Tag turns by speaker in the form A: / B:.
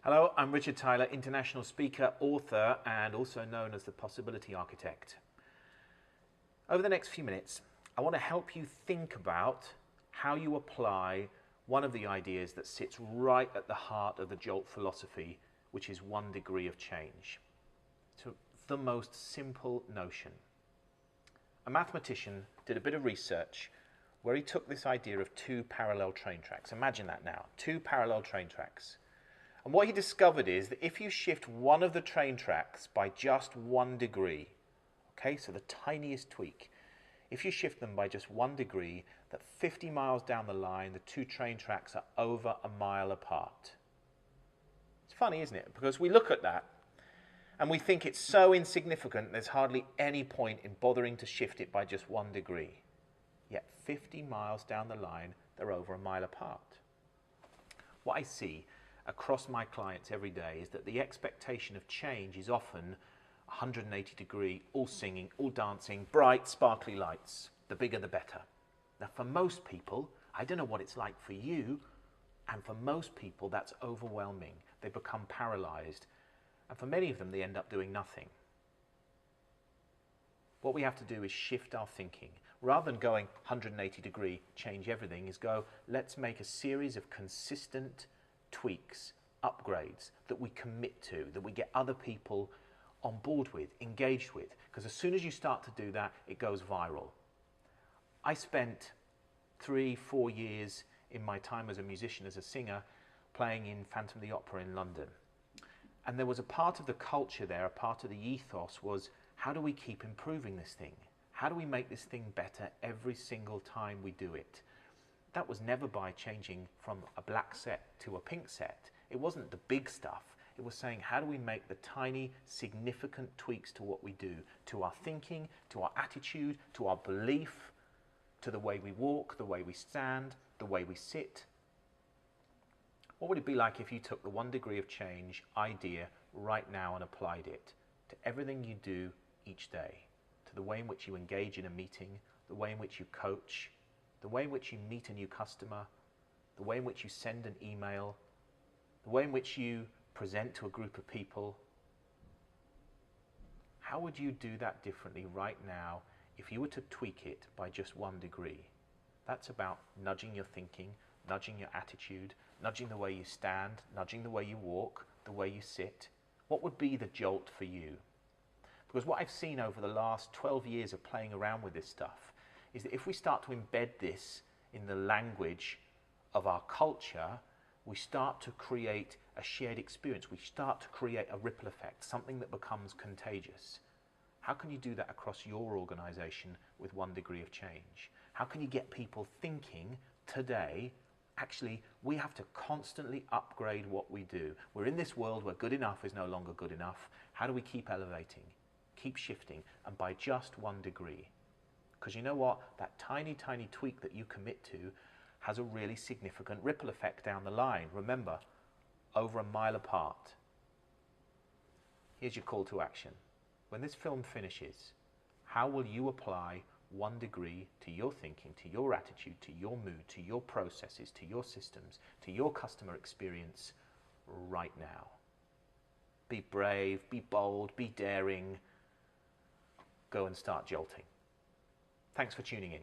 A: Hello, I'm Richard Tyler, international speaker, author, and also known as the Possibility Architect. Over the next few minutes, I want to help you think about how you apply one of the ideas that sits right at the heart of the Jolt philosophy, which is 1 degree of change. So the most simple notion. A mathematician did a bit of research where he took this idea of 2 parallel train tracks. Imagine that now, 2 parallel train tracks. And what he discovered is that if you shift one of the train tracks by just 1 degree, okay, so the tiniest tweak, if you shift them by just 1 degree, that 50 miles down the line, the 2 train tracks are over a mile apart. It's funny, isn't it? Because we look at that and we think it's so insignificant, there's hardly any point in bothering to shift it by just 1 degree. Yet 50 miles down the line, they're over a mile apart. What I see across my clients every day is that the expectation of change is often 180 degree, all singing, all dancing, bright, sparkly lights. The bigger the better. Now for most people, I don't know what it's like for you, and for most people that's overwhelming. They become paralyzed, and for many of them they end up doing nothing. What we have to do is shift our thinking. Rather than going 180 degree, change everything, is go, let's make a series of consistent tweaks, upgrades that we commit to, that we get other people on board with, engaged with. Because as soon as you start to do that, it goes viral. I spent 3-4 years in my time as a musician, as a singer, playing in Phantom of the Opera in London. And there was a part of the culture there, a part of the ethos was, how do we keep improving this thing? How do we make this thing better every single time we do it? That was never by changing from a black set to a pink set. It wasn't the big stuff. It was saying, how do we make the tiny, significant tweaks to what we do, to our thinking, to our attitude, to our belief, to the way we walk, the way we stand, the way we sit. What would it be like if you took the 1 degree of change idea right now and applied it to everything you do each day, to the way in which you engage in a meeting, the way in which you coach, the way in which you meet a new customer, the way in which you send an email, the way in which you present to a group of people? How would you do that differently right now if you were to tweak it by just 1 degree? That's about nudging your thinking, nudging your attitude, nudging the way you stand, nudging the way you walk, the way you sit. What would be the jolt for you? Because what I've seen over the last 12 years of playing around with this stuff is that if we start to embed this in the language of our culture, we start to create a shared experience. We start to create a ripple effect, something that becomes contagious. How can you do that across your organization with 1 degree of change? How can you get people thinking today, actually, we have to constantly upgrade what we do. We're in this world where good enough is no longer good enough. How do we keep elevating, keep shifting, and by just 1 degree? Because you know what? That tiny, tiny tweak that you commit to has a really significant ripple effect down the line. Remember, over a mile apart. Here's your call to action. When this film finishes, how will you apply 1 degree to your thinking, to your attitude, to your mood, to your processes, to your systems, to your customer experience right now? Be brave, be bold, be daring. Go and start jolting. Thanks for tuning in.